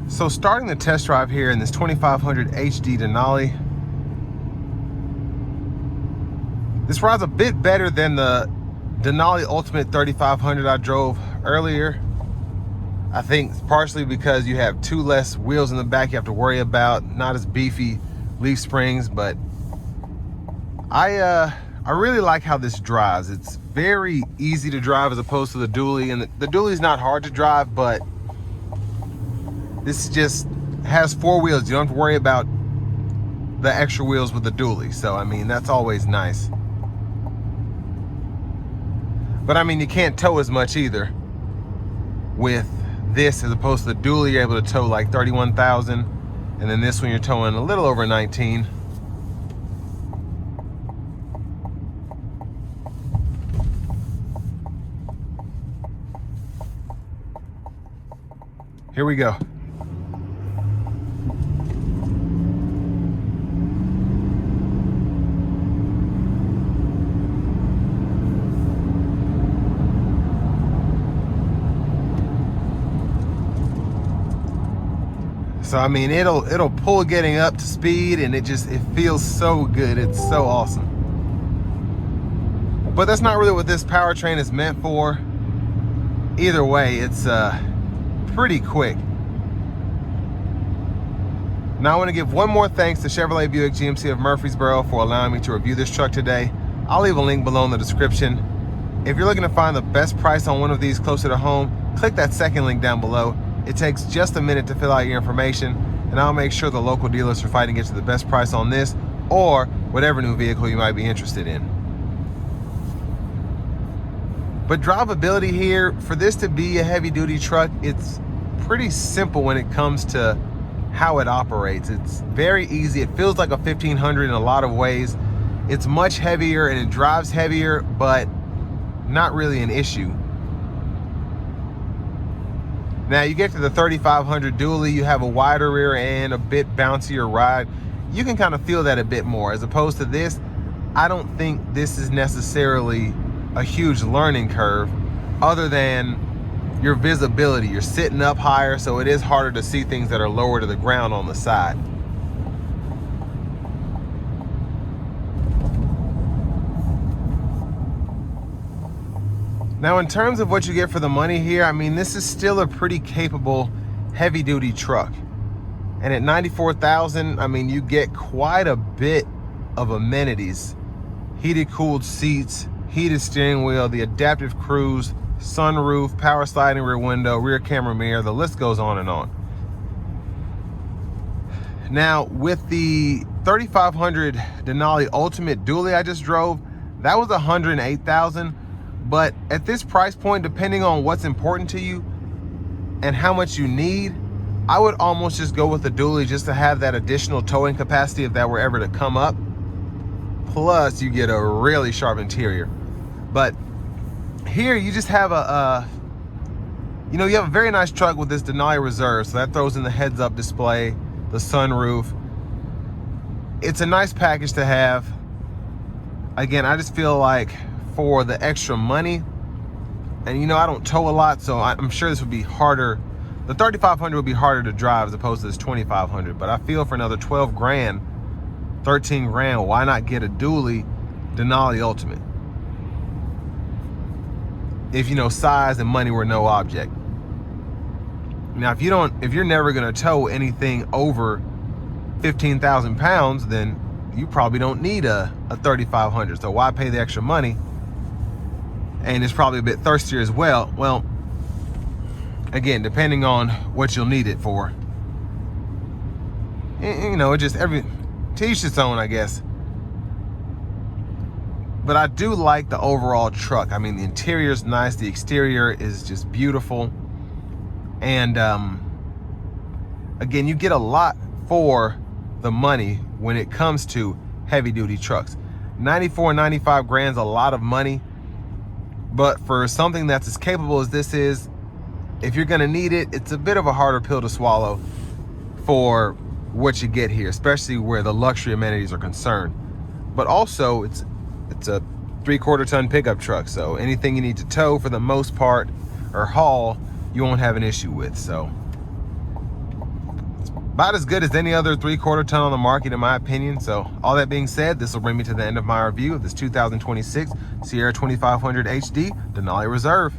So starting the test drive here in this 2500 HD Denali, this rides a bit better than the Denali Ultimate 3500 I drove earlier. I think it's partially because you have two less wheels in the back you have to worry about, not as beefy leaf springs, but I really like how this drives. It's very easy to drive as opposed to the dually, and the dually is not hard to drive, but this just has four wheels. You don't have to worry about the extra wheels with the dually. So, I mean, that's always nice. But, I mean, you can't tow as much either with this as opposed to the dually. You're able to tow like 31,000. And then this one, you're towing a little over 19. Here we go. So I mean, it'll pull getting up to speed, and it feels so good. It's so awesome. But that's not really what this powertrain is meant for. Either way, it's pretty quick. Now I want to give one more thanks to Chevrolet Buick GMC of Murfreesboro for allowing me to review this truck today. I'll leave a link below in the description. If you're looking to find the best price on one of these closer to home, click that second link down below. It takes just a minute to fill out your information, and I'll make sure the local dealers are fighting to get you the best price on this or whatever new vehicle you might be interested in. But drivability here, for this to be a heavy duty truck, it's pretty simple when it comes to how it operates. It's very easy. It feels like a 1500 in a lot of ways. It's much heavier and it drives heavier, but not really an issue. Now you get to the 3500 dually, you have a wider rear end, a bit bouncier ride. You can kind of feel that a bit more. As opposed to this, I don't think this is necessarily a huge learning curve other than your visibility. You're sitting up higher, so it is harder to see things that are lower to the ground on the side. Now, in terms of what you get for the money here, I mean, this is still a pretty capable heavy duty truck. And at $94,000, I mean, you get quite a bit of amenities. Heated cooled seats, heated steering wheel, the adaptive cruise, sunroof, power sliding rear window, rear camera mirror, the list goes on and on. Now, with the 3500 Denali Ultimate Dually I just drove, that was $108,000. But at this price point, depending on what's important to you and how much you need, I would almost just go with the dually just to have that additional towing capacity if that were ever to come up. Plus, you get a really sharp interior. But here you just have you have a very nice truck with this Denali Reserve. So that throws in the heads-up display, the sunroof. It's a nice package to have. Again, I just feel like for the extra money, and I don't tow a lot, so I'm sure this would be harder. The 3500 would be harder to drive as opposed to this 2500, but I feel for another 12 grand, 13 grand, why not get a dually Denali Ultimate? If size and money were no object. Now, if you're never gonna tow anything over 15,000 pounds, then you probably don't need a 3500. So why pay the extra money? And it's probably a bit thirstier as well. Well, again, depending on what you'll need it for. It just to each its own, I guess. But I do like the overall truck. I mean, the interior is nice. The exterior is just beautiful. And again, you get a lot for the money when it comes to heavy duty trucks. 95 grand's a lot of money. But for something that's as capable as this is, if you're gonna need it, it's a bit of a harder pill to swallow for what you get here, especially where the luxury amenities are concerned. But also, it's a 3/4 ton pickup truck, so anything you need to tow for the most part or haul, you won't have an issue with. So It's about as good as any other 3/4 ton on the market, in my opinion. So all that being said, this will bring me to the end of my review of this 2026 Sierra 2500 HD Denali Reserve.